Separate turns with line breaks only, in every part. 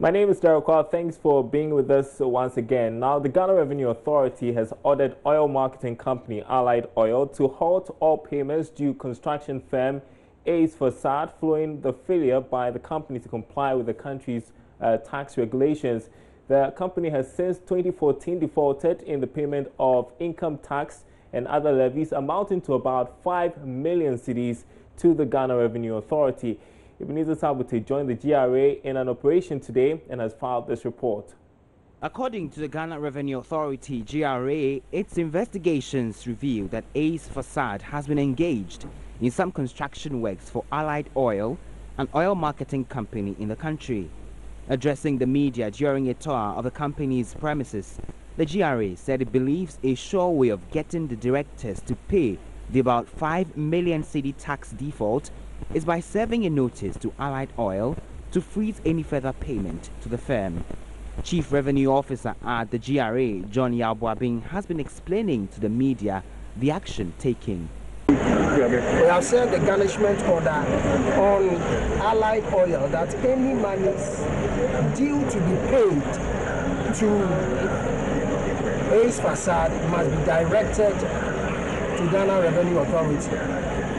My name is Derek Kwao. Thanks for being with us once again. Now, the Ghana Revenue Authority has ordered oil marketing company Allied Oil to halt all payments due construction firm Ace Facade following the failure by the company to comply with the country's tax regulations. The company has since 2014 defaulted in the payment of income tax and other levies amounting to about 5 million cedis to the Ghana Revenue Authority. Ebenezer Sabute joined the GRA in an operation today and has filed this report.
According to the Ghana Revenue Authority, GRA, its investigations reveal that Ace Facade has been engaged in some construction works for Allied Oil, an oil marketing company in the country. Addressing the media during a tour of the company's premises, the GRA said it believes a sure way of getting the directors to pay the about 5 million cedi tax default is by serving a notice to Allied Oil to freeze any further payment to the firm. Chief Revenue Officer at the GRA, John Yalboabing, has been explaining to the media the action taken.
We have sent the garnishment order on Allied Oil that any monies due to be paid to Ace Facade must be directed to Ghana Revenue Authority.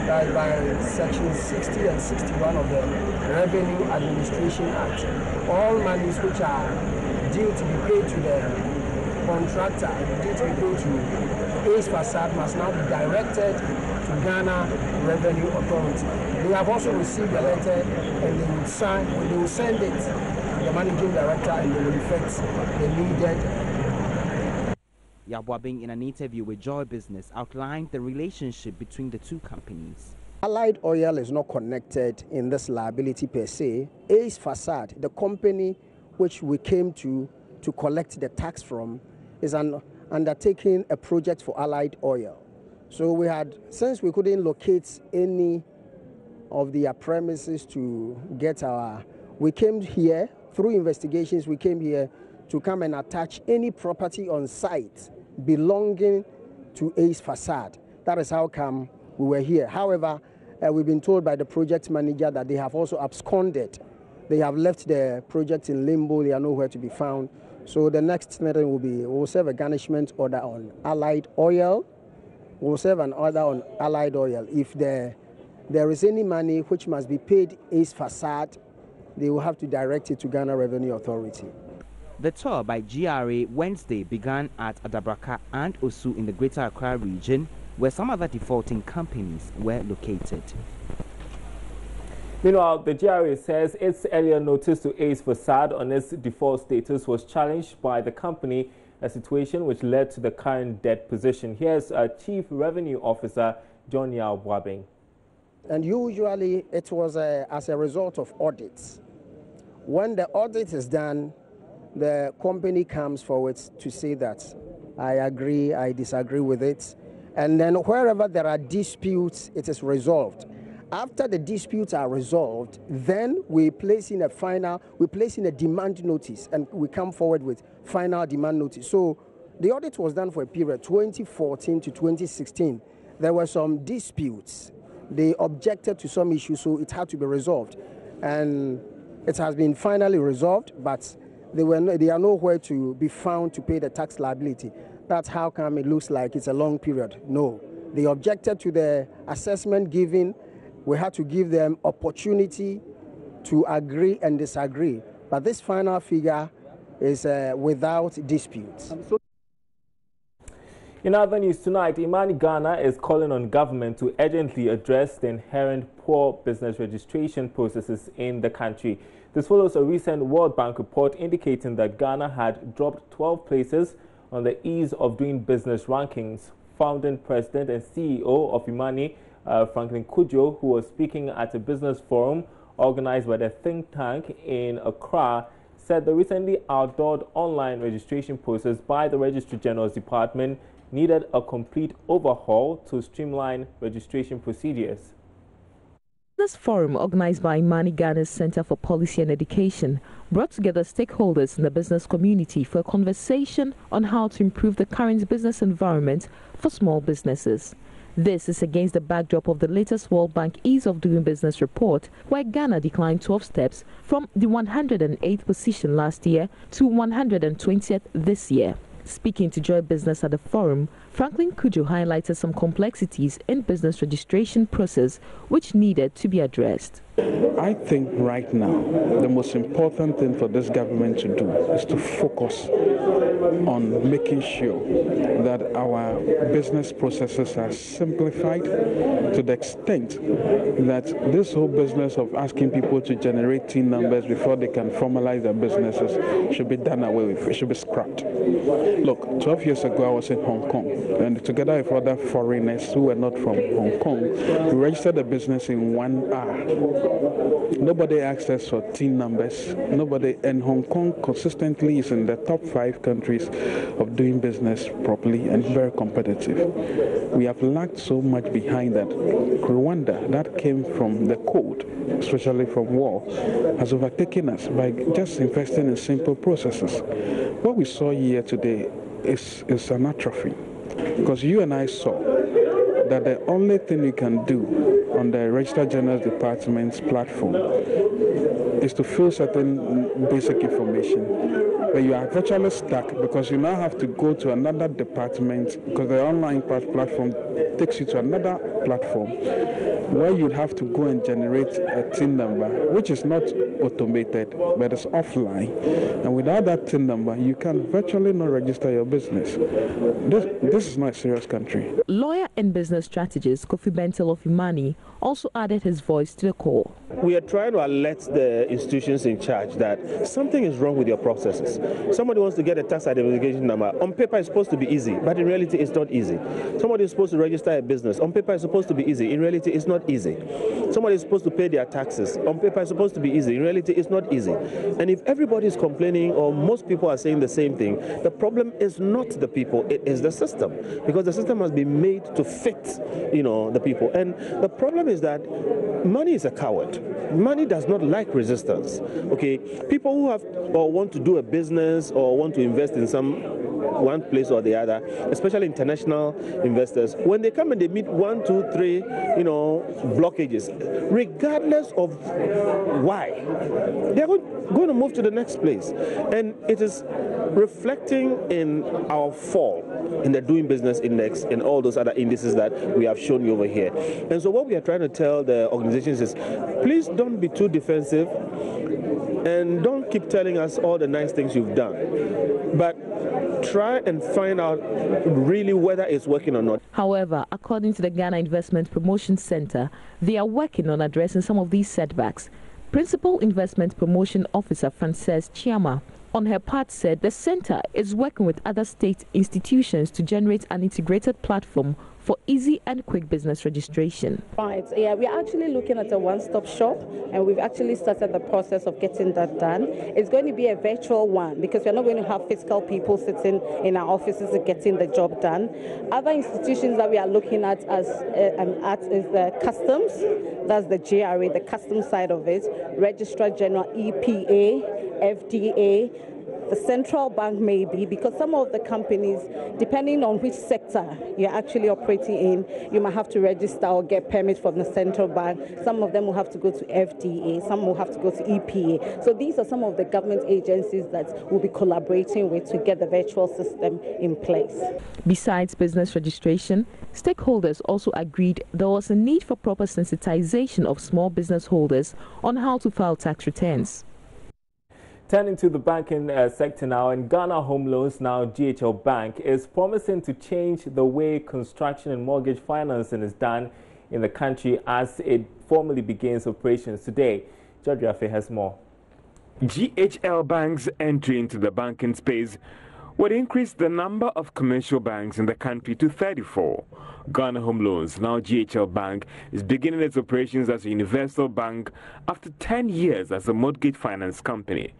By Section 60 and 61 of the Revenue Administration Act. All monies which are due to be paid to the contractor, due to be paid to Ace Facade, must now be directed to Ghana Revenue Authority. They have also received a letter and they will send it to the managing director and they will effect the needed.
Yalboabing, in an interview with Joy Business, outlined the relationship between the two companies.
Allied Oil is not connected in this liability per se. Ace Facade, the company which we came to collect the tax from, is undertaking a project for Allied Oil. So since we couldn't locate any of their premises to get we came here, through investigations, we came here to come and attach any property on site belonging to Ace Facade. That is how come we were here. However, we've been told by the project manager that they have also absconded. They have left the project in limbo. They are nowhere to be found. So the next thing will be, we'll serve a garnishment order on Allied Oil. We'll serve an order on Allied Oil. If there is any money which must be paid Ace Facade, they will have to direct it to Ghana Revenue Authority.
The tour by GRA Wednesday began at Adabraka and Osu in the Greater Accra region, where some other defaulting companies were located.
Meanwhile, the GRA says its earlier notice to Ace Facade on its default status was challenged by the company, a situation which led to the current debt position. Here's Chief Revenue Officer John Yalboabing.
And usually it was as a result of audits. When the audit is done, the company comes forward to say that I agree, I disagree with it. And then wherever there are disputes, it is resolved. After the disputes are resolved, then we place in a demand notice and we come forward with final demand notice. So the audit was done for a period 2014 to 2016. There were some disputes. They objected to some issues, so it had to be resolved. And it has been finally resolved, but they are nowhere to be found to pay the tax liability. That's how come it looks like it's a long period. No, they objected to the assessment given. We had to give them opportunity to agree and disagree. But this final figure is without disputes.
In other news tonight, Imani Ghana is calling on government to urgently address the inherent poor business registration processes in the country. This follows a recent World Bank report indicating that Ghana had dropped 12 places on the ease of doing business rankings. Founding president and CEO of Imani, Franklin Kudjo, who was speaking at a business forum organized by the think tank in Accra, said the recently outlawed online registration process by the Registrar General's Department needed a complete overhaul to streamline registration procedures.
This forum, organized by Imani Ghana's Center for Policy and Education, brought together stakeholders in the business community for a conversation on how to improve the current business environment for small businesses. This is against the backdrop of the latest World Bank Ease of Doing Business report, where Ghana declined 12 steps from the 108th position last year to 120th this year. Speaking to Joy Business at the forum, Franklin Kujo highlighted some complexities in business registration process which needed to be addressed.
I think right now the most important thing for this government to do is to focus on making sure that our business processes are simplified to the extent that this whole business of asking people to generate TIN numbers before they can formalize their businesses should be done away with. It should be scrapped. Look, 12 years ago I was in Hong Kong, and together with other foreigners who were not from Hong Kong, we registered a business in 1 hour. Nobody asked us for TIN numbers. Nobody, and Hong Kong consistently is in the top 5 countries of doing business properly and very competitive. We have lagged so much behind that Rwanda, that came from the cold, especially from war, has overtaken us by just investing in simple processes. What we saw here today is an atrophy, because you and I saw that the only thing you can do on the Register General Department's platform is to fill certain basic information. But you are virtually stuck because you now have to go to another department, because the online platform takes you to another platform where you'd have to go and generate a TIN number, which is not automated but it's offline. And without that TIN number, you can virtually not register your business. This is not a serious country.
Lawyer and business strategist Kofi Bentel of Imani also added his voice to the call.
We are trying to alert the institutions in charge that something is wrong with your processes. Somebody wants to get a tax identification number. On paper, it's supposed to be easy, but in reality, it's not easy. Somebody is supposed to register a business. On paper, it's supposed to be easy. In reality, it's not easy. Somebody is supposed to pay their taxes. On paper, it's supposed to be easy. In reality, it's not easy. And if everybody is complaining, or most people are saying the same thing, the problem is not the people, it is the system. Because the system has been made to fit, the people. And the problem is that money is a coward. Money does not like resistance. Okay, people who have or want to do a business or want to invest in one place or the other, especially international investors, when they come and they meet 1, 2, 3, blockages, regardless of why, they're going to move to the next place. And it is reflecting in our fall in the doing business index and all those other indices that we have shown you over here. And so what we are trying to tell the organizations is, please don't be too defensive and don't keep telling us all the nice things you've done, but try and find out really whether it's working or not.
However, according to the Ghana Investment Promotion Center, they are working on addressing some of these setbacks. Principal Investment Promotion Officer Frances Chiama, on her part, said the center is working with other state institutions to generate an integrated platform for easy and quick business registration.
Right, yeah, we're actually looking at a one-stop shop, and we've actually started the process of getting that done. It's going to be a virtual one because we're not going to have physical people sitting in our offices and getting the job done. Other institutions that we are looking at is the customs, that's the GRA, the customs side of it, Registrar General, EPA, FDA, the central bank maybe, because some of the companies, depending on which sector you're actually operating in, you might have to register or get permits from the central bank. Some of them will have to go to FDA, some will have to go to EPA. So these are some of the government agencies that we'll be collaborating with to get the virtual system in place.
Besides business registration, stakeholders also agreed there was a need for proper sensitization of small business holders on how to file tax returns.
Turning to the banking sector now, in Ghana Home Loans, now GHL Bank is promising to change the way construction and mortgage financing is done in the country as it formally begins operations today. George Rafe has more.
GHL Bank's entry into the banking space would increase the number of commercial banks in the country to 34. Ghana Home Loans, now GHL Bank, is beginning its operations as a universal bank after 10 years as a mortgage finance company.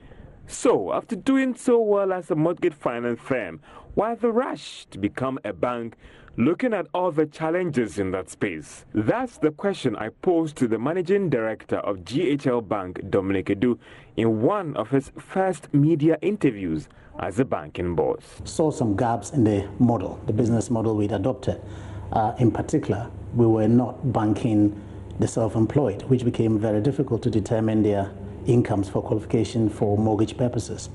So, after doing so well as a mortgage finance firm, why the rush to become a bank, looking at all the challenges in that space? That's the question I posed to the managing director of GHL Bank, Dominic Edu, in one of his first media interviews as a banking boss.
Saw some gaps in the model, the business model we'd adopted. In particular, we were not banking the self-employed, which became very difficult to determine their incomes for qualification for mortgage purposes.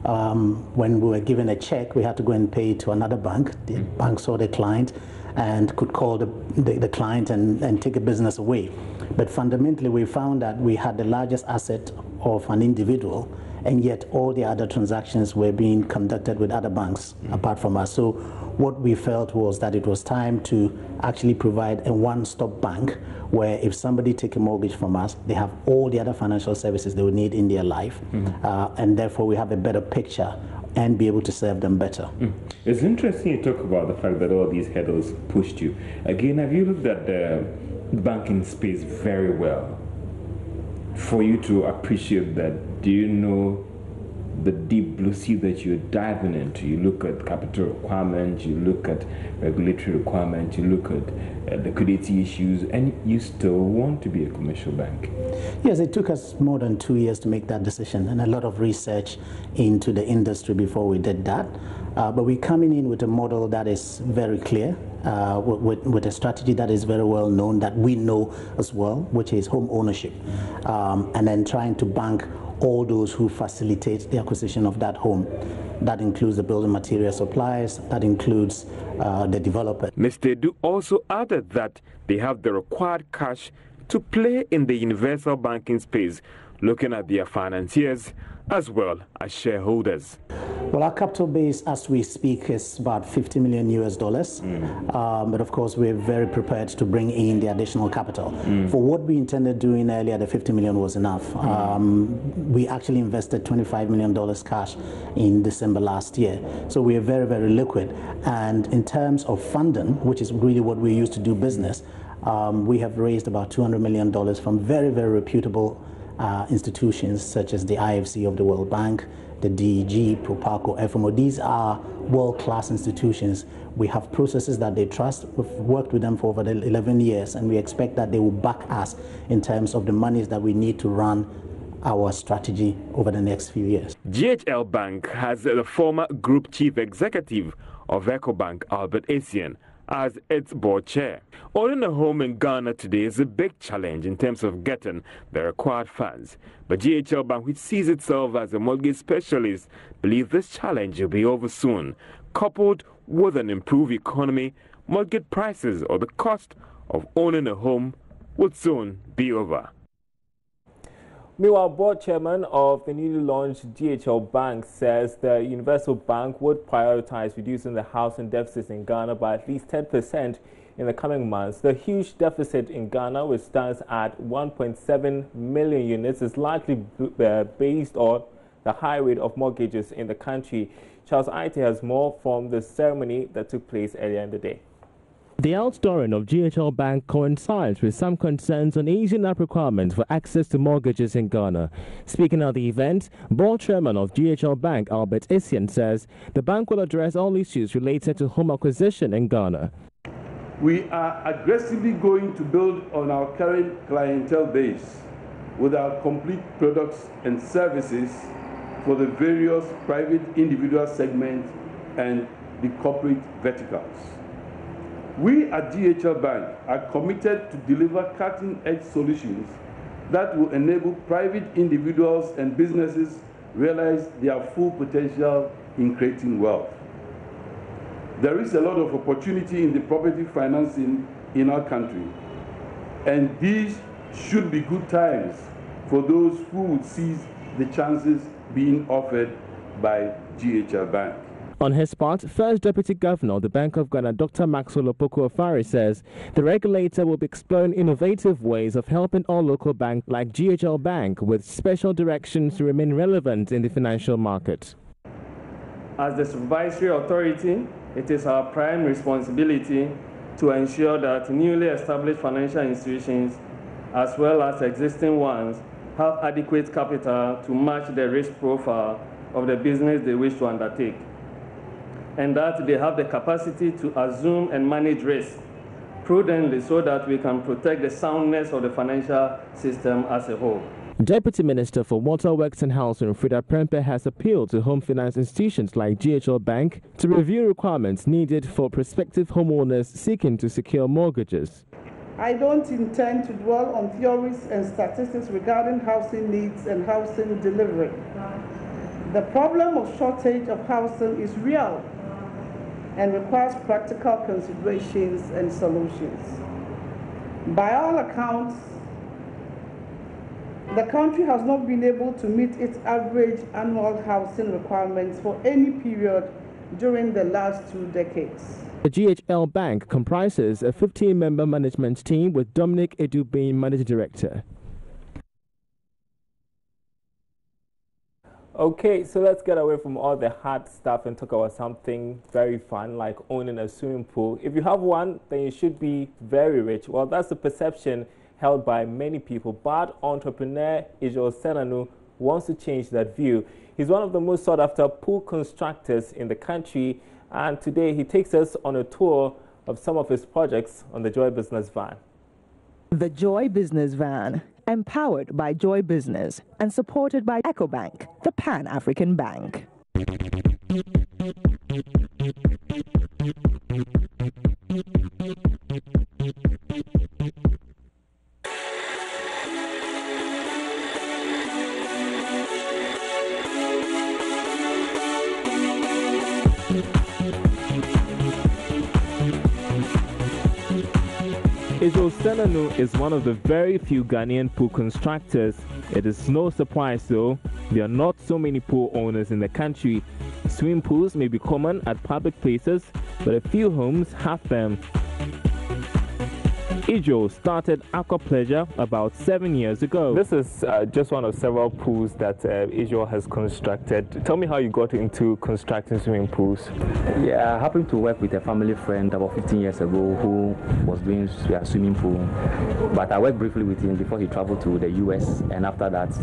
When we were given a check, we had to go and pay to another bank. The bank saw the client and could call the client and take a business away. But fundamentally, we found that we had the largest asset of an individual, and yet all the other transactions were being conducted with other banks apart from us. So what we felt was that it was time to actually provide a one-stop bank where if somebody take a mortgage from us, they have all the other financial services they would need in their life, and therefore we have a better picture and be able to serve them better.
It's interesting you talk about the fact that all these hurdles pushed you. Again, have you looked at the banking space very well for you to appreciate that? Do you know the deep blue sea that you're diving into? You look at capital requirements, you look at regulatory requirements, you look at liquidity issues, and you still want to be a commercial bank.
Yes, it took us more than 2 years to make that decision and a lot of research into the industry before we did that. But we're coming in with a model that is very clear, with a strategy that is very well known, that we know as well, which is home ownership, and then trying to bank all those who facilitate the acquisition of that home. That includes the building material suppliers, that includes the developer.
Mr. Edu also added that they have the required cash to play in the universal banking space, looking at their financiers as well as shareholders.
Well, our capital base as we speak is about $50 million US. But of course, we're very prepared to bring in the additional capital. For what we intended doing earlier, the 50 million was enough. We actually invested $25 million cash in December last year. So we are very, very liquid. And in terms of funding, which is really what we use to do business, we have raised about $200 million from very, very reputable institutions such as the IFC of the World Bank, the DEG, Proparco, FMO. These are world-class institutions. We have processes that they trust. We've worked with them for over 11 years, and we expect that they will back us in terms of the monies that we need to run our strategy over the next few years.
GHL Bank has the former Group Chief Executive of EcoBank, Albert Essien, as its board chair. Owning a home in Ghana today is a big challenge in terms of getting the required funds. But GHL Bank, which sees itself as a mortgage specialist, believes this challenge will be over soon. Coupled with an improved economy, mortgage prices or the cost of owning a home would soon be over.
Meanwhile, board chairman of the newly launched GHL Bank says the universal bank would prioritize reducing the housing deficits in Ghana by at least 10% in the coming months. The huge deficit in Ghana, which stands at 1.7 million units, is likely based on the high rate of mortgages in the country. Charles Aite has more from the ceremony that took place earlier in the day.
The outdooring of GHL Bank coincides with some concerns on easing up requirements for access to mortgages in Ghana. Speaking at the event, board chairman of GHL Bank, Albert Essien, says the bank will address all issues related to home acquisition in Ghana.
We are aggressively going to build on our current clientele base with our complete products and services for the various private individual segments and the corporate verticals. We at GHL Bank are committed to deliver cutting-edge solutions that will enable private individuals and businesses realize their full potential in creating wealth. There is a lot of opportunity in the property financing in our country, and these should be good times for those who would seize the chances being offered by GHL Bank.
On his part, First Deputy Governor of the Bank of Ghana, Dr. Maxwell Opoku-Afari, says the regulator will be exploring innovative ways of helping all local banks like GHL Bank with special directions to remain relevant in the financial market.
As the supervisory authority, it is our prime responsibility to ensure that newly established financial institutions, as well as existing ones, have adequate capital to match the risk profile of the business they wish to undertake, and that they have the capacity to assume and manage risk prudently so that we can protect the soundness of the financial system as a whole.
Deputy Minister for Waterworks and Housing, Frida Prempe, has appealed to home finance institutions like GHL Bank to review requirements needed for prospective homeowners seeking to secure mortgages.
I don't intend to dwell on theories and statistics regarding housing needs and housing delivery. The problem of shortage of housing is real and requires practical considerations and solutions. By all accounts, the country has not been able to meet its average annual housing requirements for any period during the last 2 decades.
The GHL Bank comprises a 15-member management team with Dominic Edu being managing director.
Okay, so let's get away from all the hard stuff and talk about something very fun like owning a swimming pool. If you have one, then you should be very rich. Well, that's the perception held by many people, but entrepreneur Ijo Senanu wants to change that view. He's one of the most sought-after pool constructors in the country, and today he takes us on a tour of some of his projects on the Joy Business Van.
The Joy Business Van, empowered by Joy Business and supported by EcoBank, the Pan-African Bank.
Ijo Senanu is one of the very few Ghanaian pool constructors. It is no surprise though, there are not so many pool owners in the country. Swimming pools may be common at public places, but a few homes have them. Ijo started Aqua Pleasure about 7 years ago. This is just one of several pools that Ijo has constructed. Tell me how you got into constructing swimming pools.
Yeah, I happened to work with a family friend about 15 years ago who was doing a swimming pool. But I worked briefly with him before he traveled to the US, and after that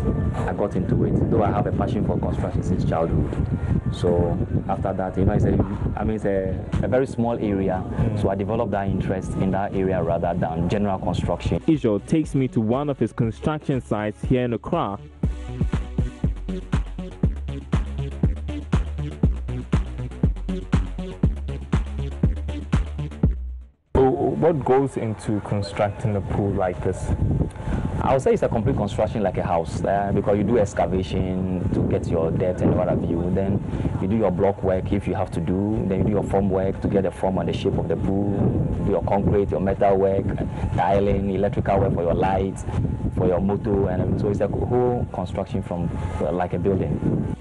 I got into it. Though I have a passion for construction since childhood. So after that, you know, it's a very small area, so I developed that interest in that area rather than general construction.
Ijo takes me to one of his construction sites here in Accra. What goes into constructing a pool like this?
I would say it's a complete construction like a house, because you do excavation to get your depth and what have you. Then you do your block work if you have to do. Then you do your form work to get the form and the shape of the pool. Do your concrete, your metal work, tiling, electrical work for your lights, for your motor, and so it's a whole construction from like a building.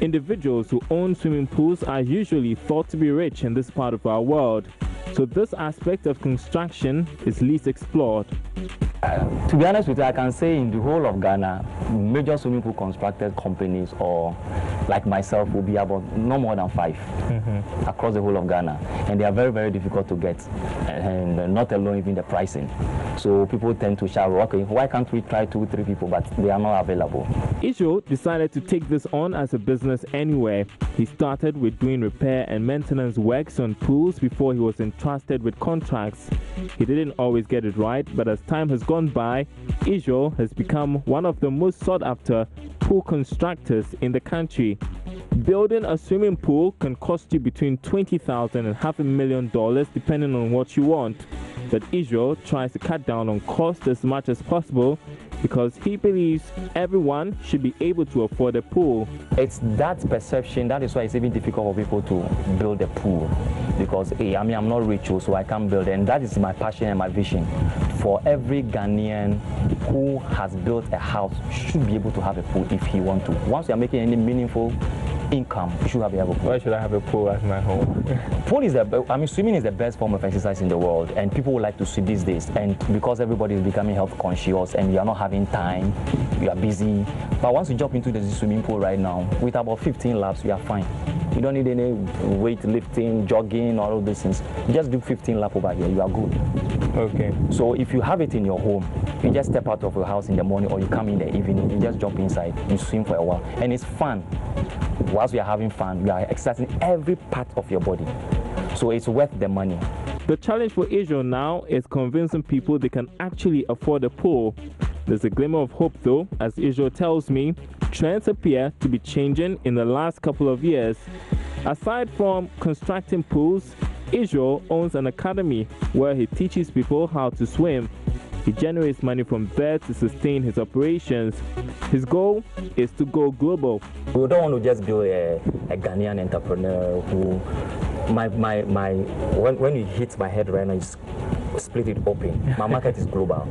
Individuals who own swimming pools are usually thought to be rich in this part of our world, so this aspect of construction is least explored.
To be honest with you, I can say in the whole of Ghana, major swimming pool constructed companies or like myself will be about no more than 5 across the whole of Ghana, and they are very, very difficult to get, and not alone even the pricing. So people tend to shout, okay, why can't we try 2, 3 people, but they are not available.
Ijo decided to take this on as a business anyway. He started with doing repair and maintenance works on pools before he was entrusted with contracts. He didn't always get it right, but as time has gone by, Ijo has become one of the most sought after pool constructors in the country. Building a swimming pool can cost you between $20,000 and $500,000 depending on what you want. But Ijo tries to cut down on cost as much as possible because he believes everyone should be able to afford a pool.
It's that perception, that is why it's even difficult for people to build a pool. Because hey, I mean, I'm not rich, so I can't build it. And that is my passion and my vision. For every Ghanaian who has built a house should be able to have a pool if he wants to. Once you are making any meaningful income, you should have a pool.
Why should I have a pool at my home?
Pool is swimming is the best form of exercise in the world, and people would like to swim these days. And because everybody is becoming health conscious and you are not having time, you are busy. But once you jump into the swimming pool right now, with about 15 laps, you are fine. You don't need any weight lifting, jogging, all of these things. You just do 15 laps over here, you are good.
Okay.
So if you have it in your home, you just step out of your house in the morning or you come in the evening, you just jump inside, you swim for a while, and it's fun. Whilst we are having fun, we are exercising every part of your body. So it's worth the money.
The challenge for Ijo now is convincing people they can actually afford a pool. There's a glimmer of hope though, as Israel tells me, trends appear to be changing in the last couple of years. Aside from constructing pools, Israel owns an academy where he teaches people how to swim. He generates money from there to sustain his operations. His goal is to go global.
We don't want to just build a Ghanaian entrepreneur who, when you hit my head right now, just split it open. My market is global.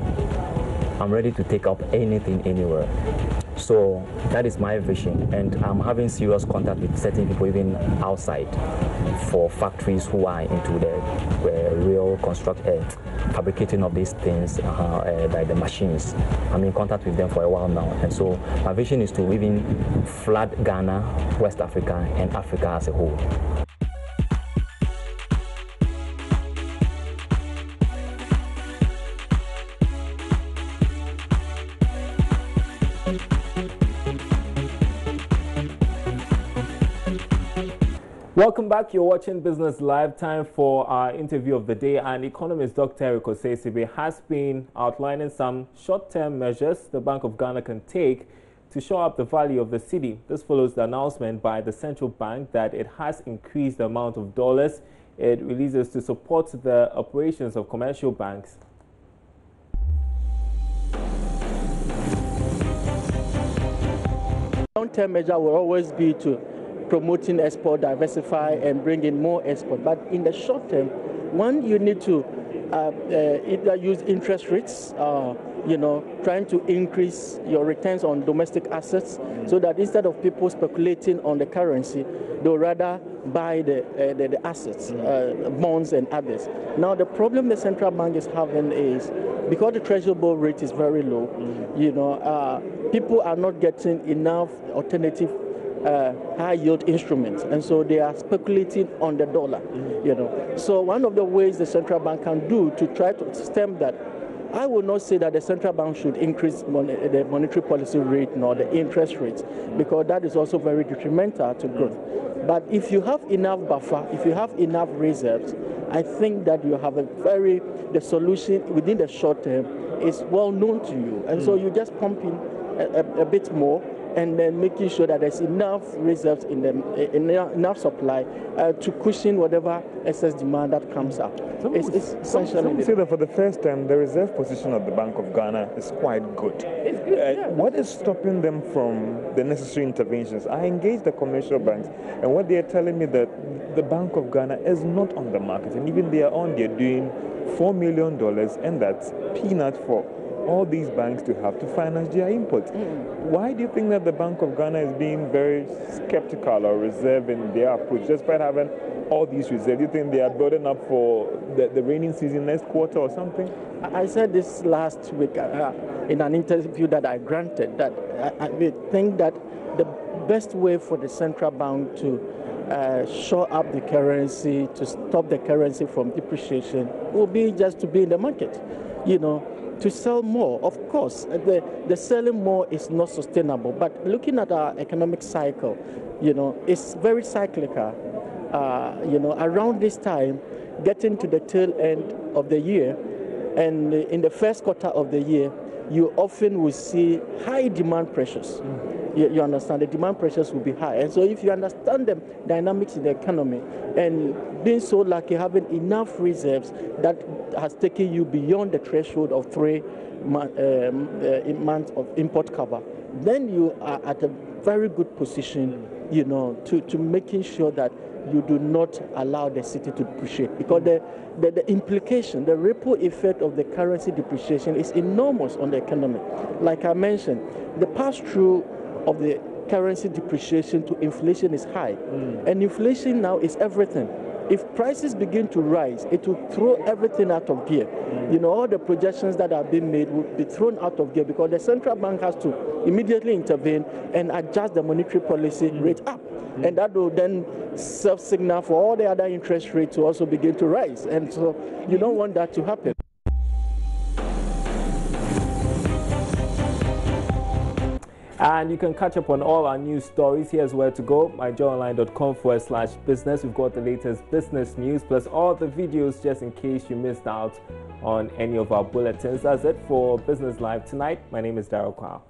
I'm ready to take up anything, anywhere. So that is my vision, and I'm having serious contact with certain people even outside for factories who are into the real fabricating of these things, like the machines. I'm in contact with them for a while now, and so my vision is to even flood Ghana, West Africa, and Africa as a whole.
Welcome back. You're watching Business Live. Time for our interview of the day. And economist Dr. Eric Osesibe has been outlining some short-term measures the Bank of Ghana can take to shore up the value of the cedi. This follows the announcement by the central bank that it has increased the amount of dollars it releases to support the operations of commercial banks.
Long-term measure will always be to promoting export, diversify, and bring in more export. But in the short term, one, you need to either use interest rates, trying to increase your returns on domestic assets, so that instead of people speculating on the currency, they'll rather buy the assets, bonds and others. Now, the problem the central bank is having is, because the treasury bill rate is very low, people are not getting enough alternative high yield instruments, and so they are speculating on the dollar. So one of the ways the central bank can do to try to stem that, I will not say that the central bank should increase the monetary policy rate nor the interest rates, because that is also very detrimental to growth. But if you have enough buffer, if you have enough reserves, I think that you have the solution within the short term is well known to you, and so you just pump in a bit more, and then making sure that there's enough reserves in them, enough supply to cushion whatever excess demand that comes up. It's essentially.
Some say that for the first time, the reserve position of the Bank of Ghana is quite good.
It's good. Yeah.
What is stopping them from the necessary interventions? I engaged the commercial banks, and what they are telling me that the Bank of Ghana is not on the market, and even they are on, they're doing $4 million, and that's peanuts for all these banks to have to finance their imports. Why do you think that the Bank of Ghana is being very skeptical or reserved in their approach, despite having all these reserves? Do you think they are building up for the rainy season next quarter or something?
I said this last week in an interview that I granted, that I think that the best way for the central bank to shore up the currency, to stop the currency from depreciation, will be just to be in the market, to sell more. Of course, the selling more is not sustainable, but looking at our economic cycle, it's very cyclical. Around this time, getting to the tail end of the year, and in the first quarter of the year, you often will see high demand pressures. You understand, the demand pressures will be high. And so if you understand the dynamics in the economy, and being so lucky, having enough reserves that has taken you beyond the threshold of 3 months of import cover, then you are at a very good position, to making sure that you do not allow the city to depreciate, because the implication, the ripple effect of the currency depreciation is enormous on the economy. Like I mentioned, the pass-through of the currency depreciation to inflation is high, and inflation now is everything. If prices begin to rise, it will throw everything out of gear. All the projections that are being made will be thrown out of gear, because the central bank has to immediately intervene and adjust the monetary policy rate up. And that will then serve signal for all the other interest rates to also begin to rise. And so you don't want that to happen.
And you can catch up on all our news stories. Here's where to go: myjoyonline.com/business. We've got the latest business news, plus all the videos just in case you missed out on any of our bulletins. That's it for Business Live tonight. My name is Daryl Kwao.